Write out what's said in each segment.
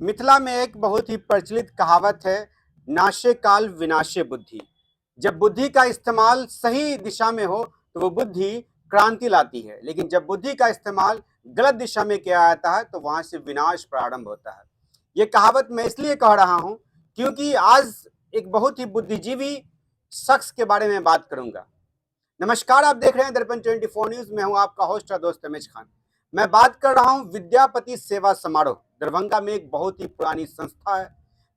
मिथिला में एक बहुत ही प्रचलित कहावत है, नाशे काल विनाशे बुद्धि। जब बुद्धि का इस्तेमाल सही दिशा में हो तो वो बुद्धि क्रांति लाती है, लेकिन जब बुद्धि का इस्तेमाल गलत दिशा में किया जाता है तो वहां से विनाश प्रारंभ होता है। ये कहावत मैं इसलिए कह रहा हूं क्योंकि आज एक बहुत ही बुद्धिजीवी शख्स के बारे में बात करूंगा। नमस्कार, आप देख रहे हैं दर्पण 24 न्यूज। मैं हूं आपका होस्ट और दोस्त रमेश खान। मैं बात कर रहा हूं विद्यापति सेवा समारोह। दरभंगा में एक बहुत ही पुरानी संस्था है।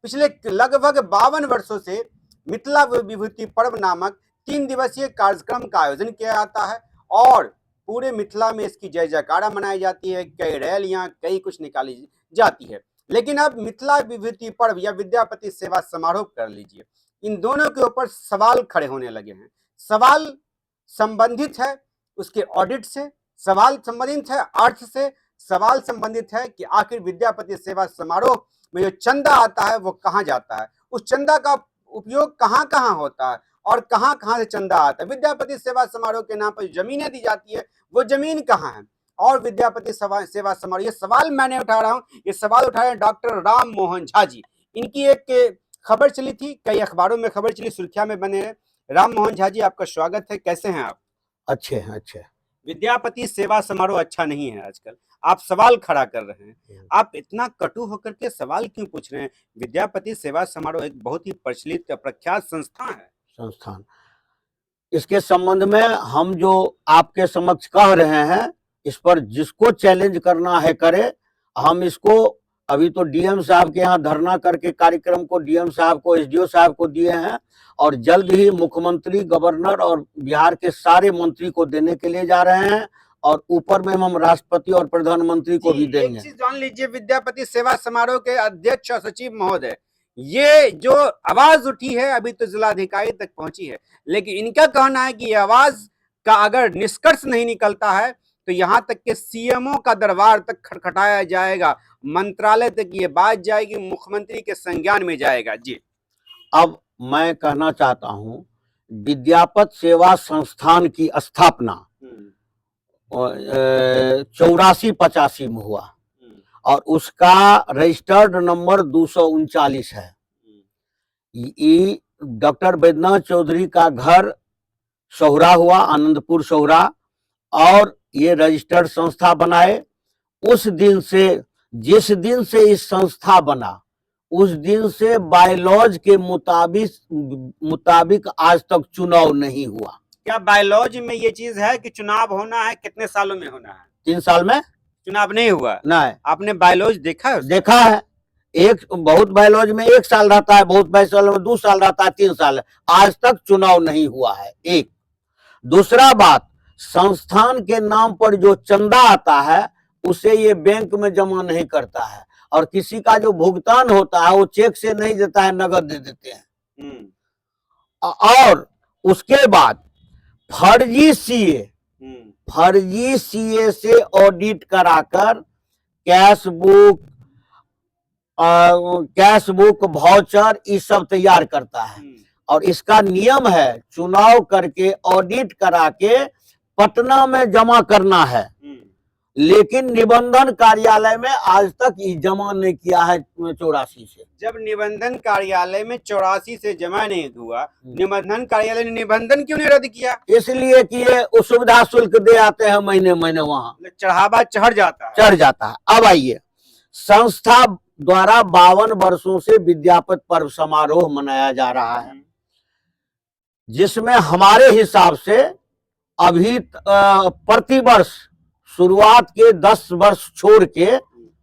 पिछले लगभग 52 वर्षों से मिथिला विभूति पर्व नामक 3 दिवसीय कार्यक्रम का आयोजन किया जाता है और पूरे मिथिला में इसकी जय जयकारा मनाई जाती है। कई रैलियां, कई कुछ निकाली जाती है। लेकिन अब मिथिला विभूति पर्व या विद्यापति सेवा समारोह कर लीजिए, इन दोनों के ऊपर सवाल खड़े होने लगे हैं। सवाल संबंधित है उसके ऑडिट से, सवाल संबंधित है अर्थ से, सवाल संबंधित है कि आखिर विद्यापति सेवा समारोह में जो चंदा आता है वो कहां जाता है, उस चंदा का उपयोग कहां कहां होता है और कहां कहां से चंदा आता है। विद्यापति सेवा समारोह के नाम पर जमीनें दी जाती है, वो जमीन कहां है। और विद्यापति सेवा समारोह, ये सवाल मैंने उठा रहा हूं, ये सवाल उठाए डॉक्टर राम मोहन झा जी। इनकी एक खबर चली थी, कई अखबारों में खबर चली, सुर्खियां में बने हैं। राम मोहन झा जी, आपका स्वागत है। कैसे हैं आप? अच्छे हैं, अच्छे। विद्यापति सेवा समारोह अच्छा नहीं है आजकल, आप सवाल खड़ा कर रहे हैं। आप इतना कटु होकर के सवाल क्यों पूछ रहे हैं? विद्यापति सेवा समारोह एक बहुत ही प्रचलित प्रख्यात संस्थान। इसके संबंध में हम जो आपके समक्ष कह रहे हैं, इस पर जिसको चैलेंज करना है करे। हम इसको अभी तो डीएम साहब के यहाँ धरना करके कार्यक्रम को डीएम साहब को, एसडीओ साहब को दिए हैं और जल्द ही मुख्यमंत्री, गवर्नर और बिहार के सारे मंत्री को देने के लिए जा रहे हैं और ऊपर में हम राष्ट्रपति और प्रधानमंत्री को भी देंगे। एक चीज जान लीजिए, विद्यापति सेवा समारोह के अध्यक्ष और सचिव महोदय, ये जो आवाज उठी है अभी तो जिलाधिकारी तक पहुंची है, लेकिन इनका कहना है कि आवाज का अगर निष्कर्ष नहीं निकलता है तो यहां तक के सीएमओ का दरबार तक खटखटाया जाएगा, मंत्रालय तक ये बात जाएगी, मुख्यमंत्री के संज्ञान में जाएगा। जी, अब मैं कहना चाहता हूं, विद्यापति सेवा संस्थान की स्थापना 84-85 में हुआ और उसका रजिस्टर्ड नंबर 239 है। ये डॉक्टर बैद्यनाथ चौधरी का घर सोहरा हुआ, आनंदपुर सोहरा, और ये रजिस्टर्ड संस्था बनाए। उस दिन से, जिस दिन से इस संस्था बना, उस दिन से बायलॉज के मुताबिक आज तक चुनाव नहीं हुआ। क्या बायलॉज में ये चीज है कि चुनाव होना है, कितने सालों में होना है? 3 साल में चुनाव नहीं हुआ। नहीं। आपने बायलॉज देखा है? देखा है। एक बहुत बायलॉज में 1 साल रहता है, बहुत बायलॉज में 2 साल रहता है, 3 साल। आज तक चुनाव नहीं हुआ है। एक दूसरा बात, संस्थान के नाम पर जो चंदा आता है उसे ये बैंक में जमा नहीं करता है और किसी का जो भुगतान होता है वो चेक से नहीं देता है, नगद दे देते हैं। और उसके बाद फर्जी सीए से ऑडिट कराकर कैश बुक वाउचर ये सब तैयार करता है और इसका नियम है चुनाव करके ऑडिट करा के पटना में जमा करना है, लेकिन निबंधन कार्यालय में आज तक ये जमा नहीं किया है 84 से। जब निबंधन कार्यालय में 84 से जमा नहीं हुआ, निबंधन कार्यालय ने निबंधन क्यों नहीं रद्द किया? इसलिए कि ये सुविधा शुल्क दे आते हैं महीने महीने, वहां चढ़ावा चढ़ जाता है। अब आइए, संस्था द्वारा 52 वर्षों से विद्यापति पर्व समारोह मनाया जा रहा है, जिसमें हमारे हिसाब से अभी प्रतिवर्ष शुरुआत के 10 वर्ष छोड़ के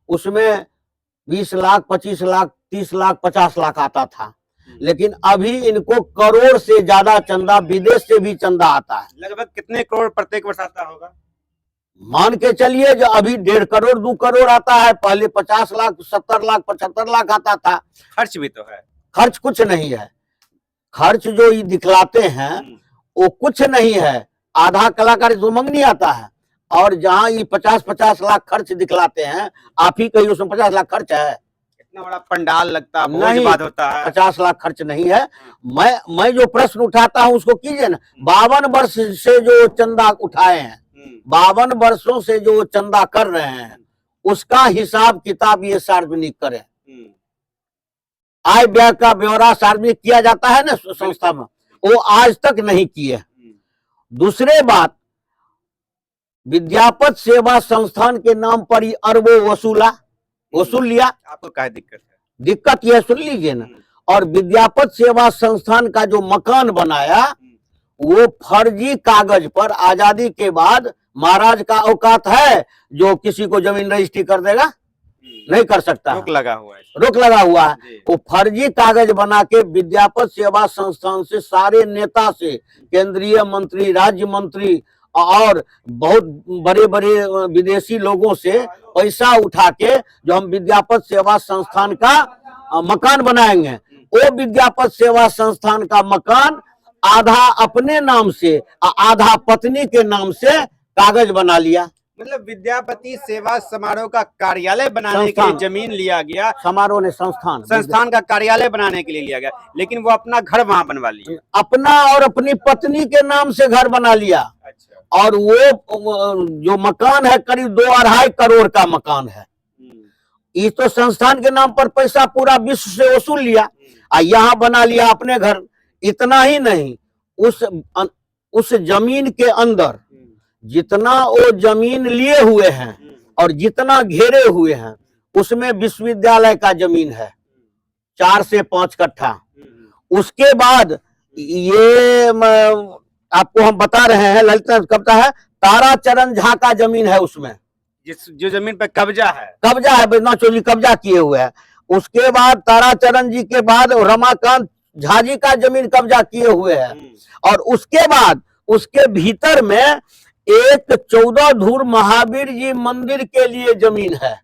उसमें 20 लाख, 25 लाख, 30 लाख, 50 लाख आता था, लेकिन अभी इनको करोड़ से ज्यादा चंदा, विदेश से भी चंदा आता है। लगभग कितने करोड़ प्रत्येक वर्ष आता होगा? मान के चलिए जो अभी 1.5 करोड़ 2 करोड़ आता है, पहले 50 लाख, 70 लाख, 75 लाख आता था। खर्च भी तो है। खर्च कुछ नहीं है। खर्च जो ये दिखलाते हैं वो कुछ नहीं है। आधा कलाकार तो मंगनी आता है और जहां ये 50-50 लाख खर्च दिखलाते हैं, आप ही कहिए उसमें 50 लाख खर्च है? इतना बड़ा पंडाल लगता है, नहीं, बात होता है। 50 लाख खर्च नहीं है। मैं जो प्रश्न उठाता हूं उसको कीजिए ना। 52 वर्ष से जो चंदा उठाए हैं, 52 वर्षों से जो चंदा कर रहे हैं, उसका हिसाब किताब ये सार्वजनिक करें। आय व्यय का ब्यौरा सार्वजनिक किया जाता है ना संस्था में, वो आज तक नहीं किए। दूसरे बात, विद्यापति सेवा संस्थान के नाम पर ही अरबों वसूल लिया। आपको क्या दिक्कत है? दिक्कत यह सुन लीजिए ना, और विद्यापति सेवा संस्थान का जो मकान बनाया वो फर्जी कागज पर, आजादी के बाद महाराज का औकात है जो किसी को जमीन रजिस्ट्री कर देगा? नहीं कर सकता। रोक लगा हुआ है। रोक लगा हुआ है। वो फर्जी कागज बना के विद्यापति सेवा संस्थान से सारे नेता से, केंद्रीय मंत्री, राज्य मंत्री और बहुत बड़े बड़े विदेशी लोगों से पैसा उठा के जो हम विद्यापति सेवा संस्थान का मकान बनाएंगे, वो विद्यापति सेवा संस्थान का मकान आधा अपने नाम से आधा पत्नी के नाम से कागज बना लिया। मतलब विद्यापति सेवा समारोह का कार्यालय बनाने के लिए जमीन लिया गया। समारोह ने संस्थान का कार्यालय बनाने के लिए लिया गया, लेकिन वो अपना घर वहां बनवा लिया, अपना और अपनी पत्नी के नाम से घर बना लिया। अच्छा। और वो जो मकान है करीब 2-2.5 करोड़ का मकान है। ये तो संस्थान के नाम पर पैसा पूरा विश्व से वसूल लिया, यहाँ बना लिया अपने घर। इतना ही नहीं, उस जमीन के अंदर जितना वो जमीन लिए हुए हैं और जितना घेरे हुए हैं, उसमें विश्वविद्यालय का जमीन है 4 से 5 कट्ठा। उसके बाद ये आपको हम बता रहे हैं, ललिता कब्जा है, ताराचरण झा का जमीन है उसमें, जो जमीन पर कब्जा है बैद्यनाथ चौधरी कब्जा किए हुए हैं। उसके बाद ताराचरण जी के बाद रमाकांत झा जी का जमीन कब्जा किए हुए हैं। और उसके बाद उसके भीतर में एक 14 धूर महावीर जी मंदिर के लिए जमीन है,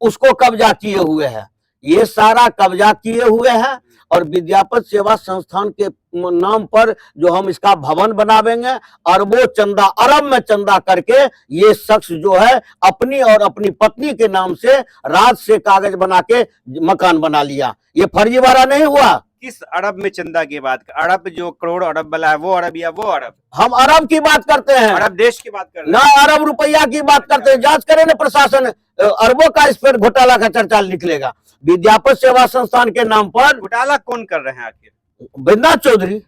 उसको कब्जा किए हुए हैं। ये सारा कब्जा किए हुए हैं और विद्यापति सेवा संस्थान के नाम पर जो हम इसका भवन बनावेंगे, अरबों चंदा, अरब में चंदा करके ये शख्स जो है अपनी और अपनी पत्नी के नाम से राज से कागज बना के मकान बना लिया। ये फर्जीवाड़ा नहीं हुआ। किस अरब में चंदा की बात? अरब जो करोड़ अरब वाला है वो अरब या वो अरब? हम अरब की बात करते हैं, अरब देश की बात कर रहे हैं, ना अरब रुपया की बात करते हैं। जांच करे ना प्रशासन, अरबों का इस पर घोटाला का चर्चा निकलेगा। विद्यापति सेवा संस्थान के नाम पर घोटाला कौन कर रहे हैं आखिर? बैद्यनाथ चौधरी।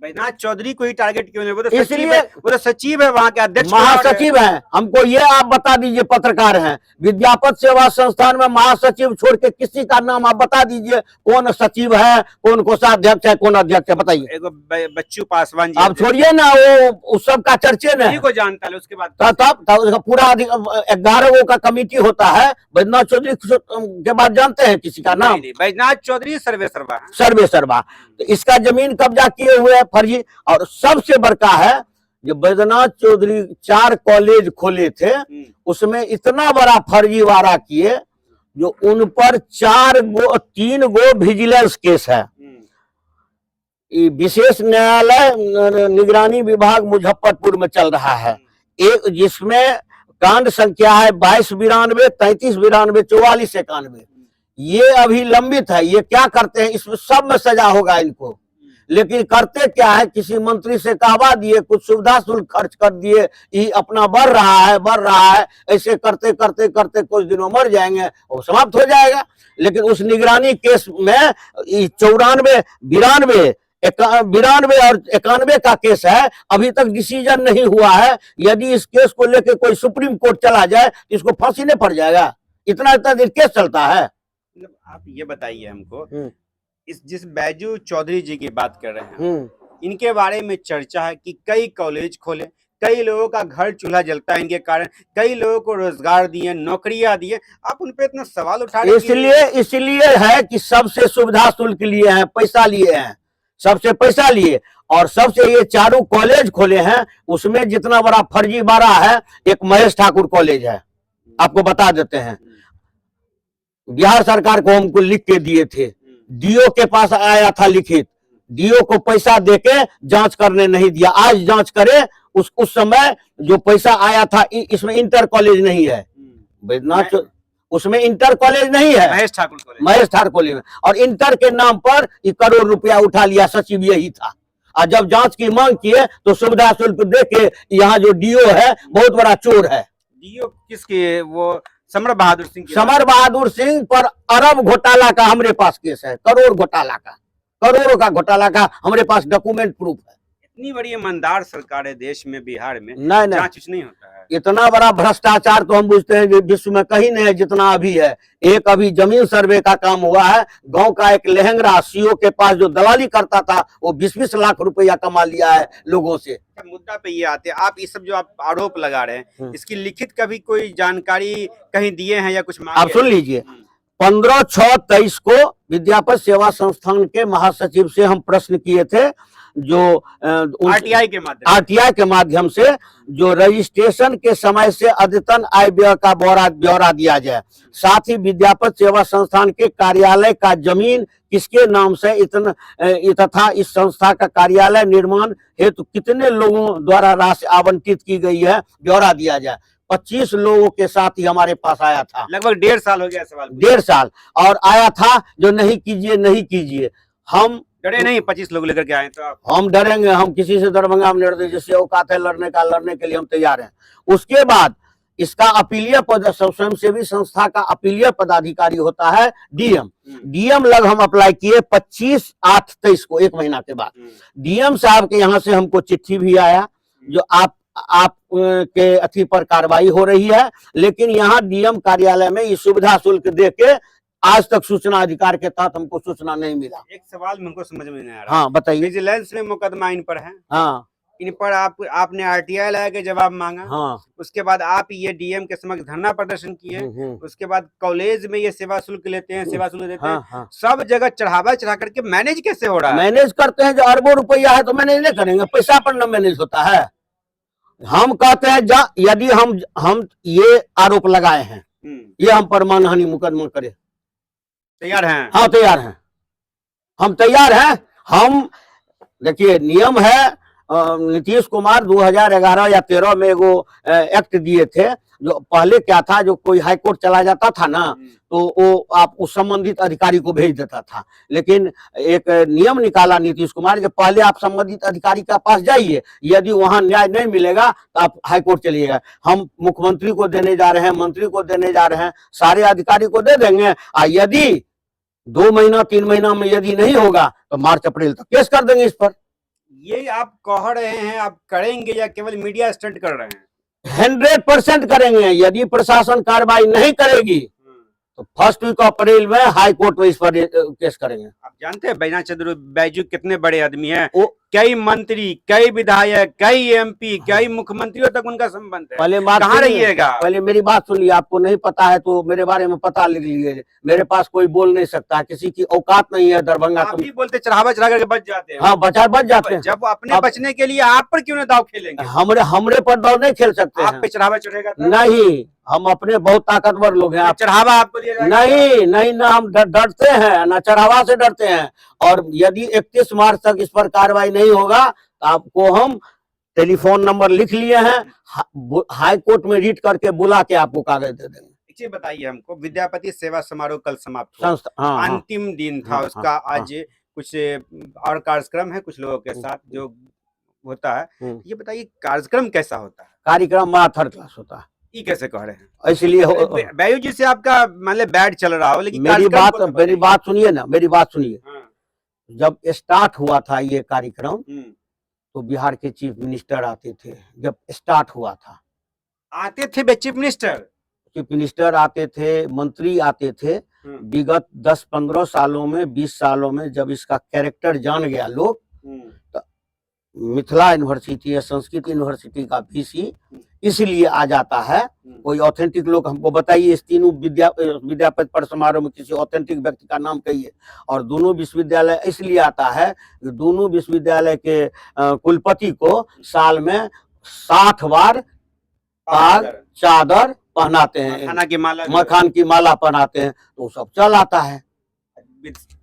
बैद्यनाथ चौधरी को ही टारगेट क्यों नहीं? वो तो इसलिए वो तो सचिव है, वहां के अध्यक्ष, महासचिव है। हमको ये आप बता दीजिए, पत्रकार हैं, विद्यापति सेवा संस्थान में महासचिव छोड़ के किसी का नाम आप बता दीजिए, कौन सचिव है, कौन कोषाध्यक्ष है, कौन अध्यक्ष है, बताइए। एगो बच्चू पासवान जी, आप छोड़िए ना, वो उस सब का चर्चे में को जानता है। उसके बाद तब उसका पूरा 11 का कमेटी होता है। बैद्यनाथ चौधरी के बाद जानते हैं किसी का नाम? बैद्यनाथ चौधरी सर्वे सर्वा। तो इसका जमीन कब्जा किए हुए है फर्जी। और सबसे बड़का है जो बैद्यनाथ चौधरी 4 कॉलेज खोले थे, उसमें इतना बड़ा फर्जीवाड़ा किए जो उन पर 3 गो विजिलेंस केस है। विशेष न्यायालय निगरानी विभाग मुजफ्फरपुर में चल रहा है, एक जिसमें कांड संख्या है 2292, 3392, 4491। ये अभी लंबित है। ये क्या करते हैं, इसमें सब में सजा होगा इनको, लेकिन करते क्या है, किसी मंत्री से कहवा दिए, कुछ सुविधा शुल्क खर्च कर दिए, ये अपना बढ़ रहा है, ऐसे करते करते करते कुछ दिनों मर जाएंगे, वो समाप्त हो जाएगा। लेकिन उस निगरानी केस में 94, 92 और 91 का केस है, अभी तक डिसीजन नहीं हुआ है। यदि इस केस को लेकर कोई सुप्रीम कोर्ट चला जाए तो इसको फांसी नहीं पड़ जाएगा। इतना देर केस चलता है। आप ये बताइए हमको, इस जिस बैजू चौधरी जी की बात कर रहे हैं, इनके बारे में चर्चा है कि कई कॉलेज खोले, कई लोगों का घर चूल्हा जलता है इनके कारण, कई लोगों को रोजगार दिए, नौकरियां दिए। आप उन पे इतना सवाल उठा रहे हैं? इसलिए है कि सबसे सुविधा शुल्क लिए हैं, पैसा लिए हैं, सबसे पैसा लिए, और सबसे ये 4 कॉलेज खोले हैं। उसमें जितना बड़ा फर्जीवाड़ा है, एक महेश ठाकुर कॉलेज है, आपको बता देते हैं। बिहार सरकार को हमको लिख के दिए थे, डीओ के पास आया था लिखित, डीओ को पैसा देके जांच करने नहीं दिया। आज जांच करे, उस समय जो पैसा आया था, इसमें इंटर कॉलेज नहीं है बैद्यनाथ, उसमें इंटर कॉलेज नहीं है, महेश ठाकुर कॉलेज में। और इंटर के नाम पर 1 करोड़ रुपया उठा लिया, सचिव यही था। और जब जांच की मांग किए तो सुविधा शुल्क दे के यहाँ जो डीओ है बहुत बड़ा चोर है। डीओ किसके? वो समर बहादुर सिंह की समर बहादुर सिंह पर अरब घोटाला का हमारे पास केस है, करोड़ घोटाला का, करोड़ों का घोटाला का हमारे पास डॉक्यूमेंट प्रूफ है। इतनी बड़ी ईमानदार सरकार है देश में, बिहार में, नहीं जांच कुछ नहीं होता है। इतना बड़ा भ्रष्टाचार तो हम बुझते हैं कि विश्व में कहीं नहीं है जितना अभी है। एक अभी जमीन सर्वे का काम हुआ है, गांव का एक लहंगरा सीओ के पास जो दलाली करता था वो 20-20 लाख रुपया कमा लिया है लोगों से। मुद्दा पे ये आते हैं, आप ये सब जो आप आरोप लगा रहे हैं, इसकी लिखित कभी कोई जानकारी कहीं दिए हैं या कुछ मांगे? आप सुन लीजिए, 15/6/23 को विद्यापति सेवा संस्थान के महासचिव से हम प्रश्न किए थे, जो आरटीआई के माध्यम से जो रजिस्ट्रेशन के समय से अद्यतन आय व्यय का ब्यौरा दिया जाए, साथ ही विद्यापति सेवा संस्थान के कार्यालय का जमीन किसके नाम से तथा इस संस्था का कार्यालय निर्माण हेतु कितने लोगों द्वारा राशि आवंटित की गई है, ब्यौरा दिया जाए। 25 लोगों के साथ ही हमारे पास आया था। लगभग 1.5 साल हो गया सवाल, 1.5 साल, और आया था जो नहीं कीजिए नहीं कीजिए। हम डरे नहीं? 25 लोग लेकर के आए तो आप? हम डरेंगे? हम किसी से दरभंगा में लड़ते, जिससे औकात है लड़ने के लिए हम तैयार हैं। उसके बाद इसका अपीलीय पद, स्वयंसेवी संस्था का अपीलीय पदाधिकारी होता है डीएम। डीएम लग हम अप्लाई किए 25/8/23 को, 1 महीना के बाद। डीएम साहब के यहाँ से हमको चिट्ठी भी आया जो आप के अथी पर कार्रवाई हो रही है, लेकिन यहाँ डीएम कार्यालय में ये सुविधा शुल्क दे के आज तक सूचना अधिकार के तहत हमको सूचना नहीं मिला। एक सवाल मुझको समझ में नहीं आ रहा। हाँ बताइए। विजिलेंस में मुकदमा इन पर है। हाँ, इन पर आपने आरटीआई लाया के जवाब मांगा। हाँ, उसके बाद आप ये डीएम के समक्ष धरना प्रदर्शन किए। उसके बाद कॉलेज में ये सेवा शुल्क लेते हैं, सेवा शुल्क देते हैं। हाँ। सब जगह चढ़ा करके मैनेज कैसे हो रहा है? मैनेज करते हैं, जो अरबों रुपया है तो मैनेज नहीं करेंगे? पैसा पर न मैनेज होता है। हम कहते हैं यदि हम ये आरोप लगाए हैं, ये हम पर मानहानि मुकदमा करें, तैयार हैं? हाँ तैयार हैं, हम तैयार हैं। हम देखिए, नियम है, नीतीश कुमार 2011 या 13 में वो एक्ट दिए थे, जो पहले क्या था, जो कोई हाई कोर्ट चला जाता था ना, तो वो आप उस संबंधित अधिकारी को भेज देता था। लेकिन एक नियम निकाला नीतीश कुमार, जो पहले आप संबंधित अधिकारी के पास जाइए, यदि वहां न्याय नहीं मिलेगा तो आप हाई कोर्ट चलिएगा। हम मुख्यमंत्री को देने जा रहे हैं, मंत्री को देने जा रहे हैं, सारे अधिकारी को दे देंगे। यदि 2 महीना 3 महीना में यदि नहीं होगा तो मार्च अप्रैल तक केस कर देंगे इस पर। ये आप कह रहे हैं, आप करेंगे या केवल मीडिया स्टंट कर रहे हैं? 100% करेंगे। यदि प्रशासन कार्रवाई नहीं करेगी तो 1 वीक अप्रैल में हाई कोर्ट में इस पर केस करेंगे। आप जानते हैं बैजनाथ चंद्र बैजू कितने बड़े आदमी हैं? कई मंत्री, कई विधायक, कई एमपी, कई मुख्यमंत्रियों तक उनका संबंध है। पहले बात कहाँ रहिएगा? पहले मेरी बात सुनिए। आपको नहीं पता है तो मेरे बारे में पता लिख लीजिए। मेरे पास कोई बोल नहीं सकता, किसी की औकात नहीं है दरभंगा। आप भी बोलते चढ़ा करके बच जाते हैं। हाँ, बच जाते हैं। जब अपने बचने के लिए आप पर क्यों ना दाव खेलेंगे? हमरे पर दाव नहीं खेल सकते। आप पे चढ़ावा चढ़ेगा? नहीं, हम अपने बहुत ताकतवर लोग हैं। चढ़ावा आपको दिया जाएगा? नहीं, ना हम डरते हैं, ना चढ़ावा से डरते हैं। और यदि 31 मार्च तक इस पर कार्रवाई नहीं होगा तो आपको हम टेलीफोन नंबर लिख लिए हैं, हाई कोर्ट में रीट करके बुला के आपको कागज दे देंगे। एक बताइए हमको, विद्यापति सेवा समारोह कल समाप्त हुआ, अंतिम दिन था उसका। आज कुछ और कार्यक्रम है कुछ लोगों के साथ जो होता है, ये बताइए कार्यक्रम कैसा होता है? कार्यक्रम बड़ा थर्ड क्लास होता है। ये कैसे कह रहे हैं? इसलिए बैजू जी से आपका मतलब बैड चल रहा हो, लेकिन मेरी बात सुनिए ना, मेरी बात सुनिए। जब स्टार्ट हुआ था ये कार्यक्रम तो बिहार के चीफ मिनिस्टर आते थे। जब स्टार्ट हुआ था आते थे चीफ मिनिस्टर आते थे, मंत्री आते थे। विगत 10-15 सालों में, 20 सालों में जब इसका कैरेक्टर जान गया लोग, तो मिथिला यूनिवर्सिटी या संस्कृत यूनिवर्सिटी का वीसी इसलिए आ जाता है। कोई ऑथेंटिक लोग हमको बताइए, इस तीनों विद्यापति पर्व समारोह में किसी ऑथेंटिक व्यक्ति का नाम कहिए। और दोनों विश्वविद्यालय इसलिए आता है, दोनों विश्वविद्यालय के कुलपति को साल में 60 बार पाग चादर पहनाते हैं, मखान की माला पहनाते हैं, तो सब चल आता है।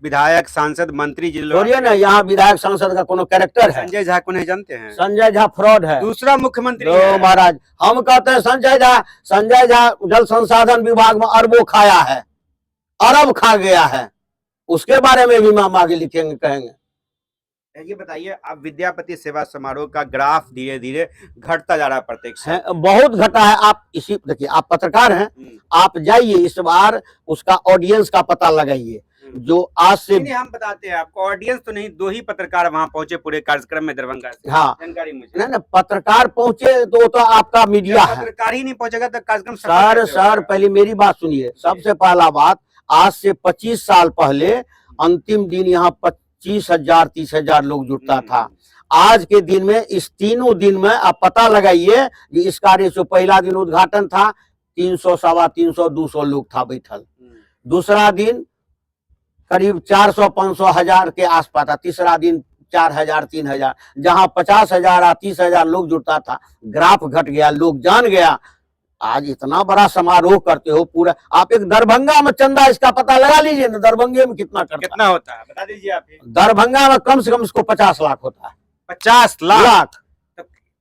विधायक, सांसद, मंत्री जी लोग ना, यहाँ विधायक सांसद का कोनो कैरेक्टर है? संजय झा को नहीं जानते हैं? संजय झा फ्रॉड है, दूसरा मुख्यमंत्री महाराज। हम कहते हैं संजय झा जल संसाधन विभाग में अरबों खाया है, अरब खा गया है। उसके बारे में भी हम आगे लिखेंगे, कहेंगे। ये बताइए, अब विद्यापति सेवा समारोह का ग्राफ धीरे धीरे घटता जा रहा है प्रत्येक साल। बहुत घटा है। आप इसी देखिए, आप पत्रकार हैं, आप जाइए इस बार उसका ऑडियंस का पता लगाइए जो आज से। नहीं, हम बताते हैं आपको, ऑडियंस तो नहीं, 2 ही पत्रकार वहां पहुंचे पूरे कार्यक्रम में दरभंगा से। हाँ, जानकारी मुझे नहीं पत्रकार पहुंचे तो आपका मीडिया है। पत्रकार ही नहीं पहुंचेगा तो कार्यक्रम सर पहले मेरी बात सुनिए। सबसे पहला बात, आज से 25 साल पहले अंतिम दिन यहाँ 25,000 30,000 लोग जुटता था। आज के दिन में, इस तीनों दिन में आप पता लगाइए कि इस कार्य से पहला दिन उद्घाटन था, 300 सवा 300 200 लोग था बैठल। दूसरा दिन करीब 400 500 हजार के आसपास था। तीसरा दिन 4,000 3,000, जहां 50,000 या 30,000 लोग जुटता था। ग्राफ घट गया, लोग जान गया। आज इतना बड़ा समारोह करते हो पूरा। आप एक दरभंगा में चंदा इसका पता लगा लीजिए ना, दरभंगे में कितना होता है बता दीजिए आप। दरभंगा में कम से कम इसको 50 लाख होता है। 50 लाख?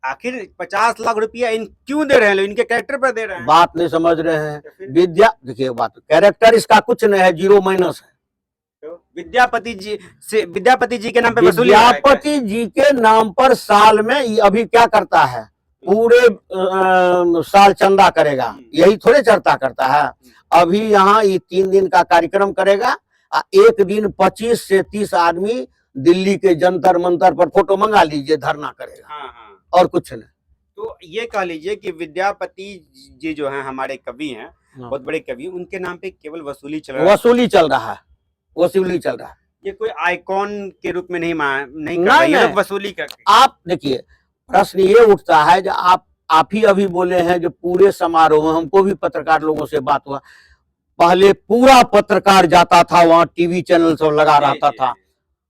आखिर 50 लाख रुपया क्यों दे रहे हैं? इनके कैरेक्टर पर दे रहे हैं। बात नहीं समझ रहे हैं। देखिए बात, कैरेक्टर इसका कुछ नहीं है, 0 माइनस है। विद्यापति जी के नाम पे वसूली। विद्यापति जी के नाम पर साल में अभी क्या करता है, पूरे साल चंदा करेगा, यही थोड़े चर्चा करता है। अभी यहाँ ये 3 दिन का कार्यक्रम करेगा। एक दिन 25 से 30 आदमी दिल्ली के जंतर मंतर पर, फोटो मंगा लीजिए, धरना करेगा। और कुछ नहीं। तो ये कह लीजिए कि विद्यापति जी जो हैं हमारे कवि हैं, बहुत बड़े कवि, उनके नाम पे केवल वसूली चल रहा है। वसूली चल रहा है, वसूली चल रहा है। ये कोई आइकॉन के रूप में नहीं वसूली करके। आप देखिए, प्रश्न ये उठता है जो आप ही अभी बोले हैं, जो पूरे समारोह में हमको भी पत्रकार लोगों से बात हुआ, पहले पूरा पत्रकार जाता था वहाँ, टीवी चैनल सब लगा रहता था।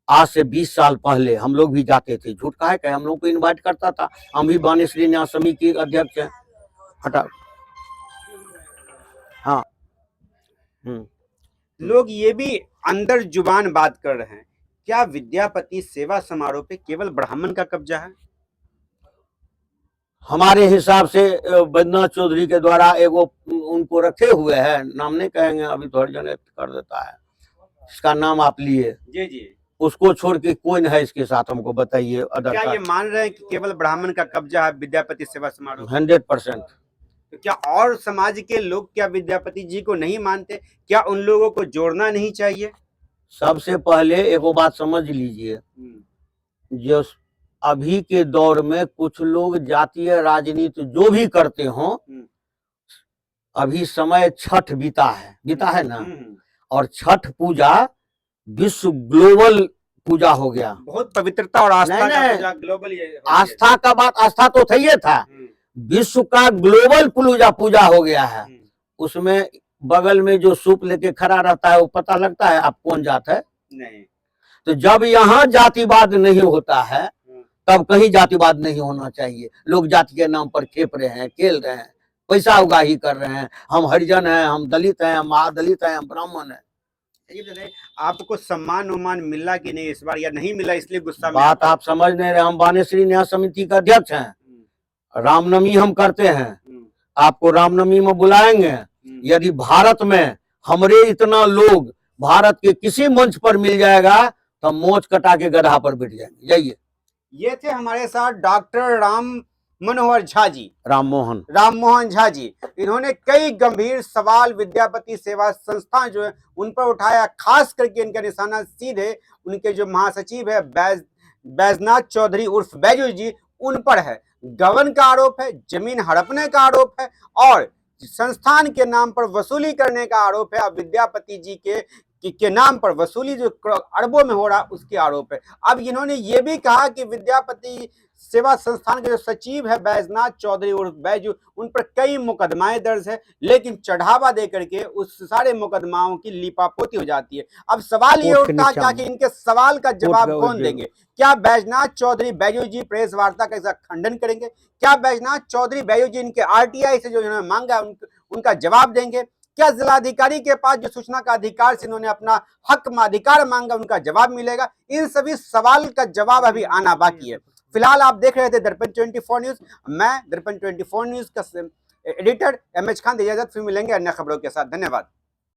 आज से 20 साल पहले हम लोग भी जाते थे। झूठ कहा है, हम लोग को इनवाइट करता था। हम भी बानेश्वरी न्यास समिति के अध्यक्ष हैं। हटा। हाँ, लोग ये भी अंदर जुबान बात कर रहे हैं, क्या विद्यापति सेवा समारोह पे केवल ब्राह्मण का कब्जा है? हमारे हिसाब से बैद्यनाथ चौधरी के द्वारा एगो उनको रखे हुए हैं, नाम नहीं कहेंगे अभी, थोड़ी जन कर देता है, इसका नाम आप लिए जी। उसको छोड़ के कोई नहीं है इसके साथ, हमको बताइए। क्या ये मान रहे हैं कि केवल ब्राह्मण का कब्जा है विद्यापति सेवा समारोह? 100%। तो क्या और समाज के लोग क्या विद्यापति जी को नहीं मानते? क्या उन लोगों को जोड़ना नहीं चाहिए? सबसे पहले एगो बात समझ लीजिए, जो अभी के दौर में कुछ लोग जातीय राजनीति जो भी करते हो, अभी समय छठ बीता है ना, और छठ पूजा विश्व ग्लोबल पूजा हो गया। बहुत पवित्रता और आस्था का पूजा, ग्लोबल आस्था का बात, आस्था तो था ही था, विश्व का ग्लोबल पूजा हो गया है। उसमें बगल में जो सूप लेके खड़ा रहता है वो पता लगता है आप कौन जात है? नहीं। तो जब यहाँ जातिवाद नहीं होता है तब कहीं जातिवाद नहीं होना चाहिए। लोग जाति के नाम पर खेप रहे हैं, खेल रहे हैं, पैसा उगाही कर रहे हैं। हम हरिजन हैं, हम दलित हैं, हम महादलित हैं, हम ब्राह्मण हैं। आपको सम्मान उम्मान मिला कि नहीं इस बार, या नहीं मिला इसलिए गुस्सा? बात आप समझ नहीं रहे। हम बानेश्वरी न्यास समिति का अध्यक्ष हैं, रामनवमी हम करते हैं, आपको रामनवमी में बुलाएंगे। यदि भारत में हमरे इतना लोग भारत के किसी मंच पर मिल जाएगा तो मोच कटा के गधा पर बैठ जाएंगे। जाइए। ये थे हमारे साथ डॉक्टर राम मनोहर झा जी, राममोहन झा जी। इन्होंने कई गंभीर सवाल विद्यापति सेवा संस्था जो है उन पर उठाया, खास करके इनका निशाना सीधे उनके जो महासचिव है बैजनाथ चौधरी उर्फ बैजू जी, उन पर है। गबन का आरोप है, जमीन हड़पने का आरोप है, और संस्थान के नाम पर वसूली करने का आरोप है। अब विद्यापति जी के नाम पर वसूली जो अरबों में हो रहा उसके आरोप है। अब इन्होंने ये भी कहा कि विद्यापति सेवा संस्थान के जो सचिव है बैजनाथ चौधरी और बैजू, उन पर कई मुकदमाएं दर्ज है, लेकिन चढ़ावा देकर के उस सारे मुकदमाओं की लीपापोती हो जाती है। अब सवाल ये उठता है कि इनके सवाल का जवाब कौन देंगे? क्या बैजनाथ चौधरी बैजू जी प्रेस वार्ता का खंडन करेंगे? क्या बैजनाथ चौधरी बैजू जी इनके RTI से जो इन्होंने मांगा उनका जवाब देंगे? क्या जिलाधिकारी के पास जो सूचना का अधिकार से इन्होंने अपना हक अधिकार मांगा उनका जवाब मिलेगा? इन सभी सवाल का जवाब अभी आना बाकी है। फिलहाल आप देख रहे थे दर्पण 24 न्यूज। मैं दर्पण 24 न्यूज का एडिटर MH खान। इजाजत, फिर मिलेंगे अन्य खबरों के साथ। धन्यवाद।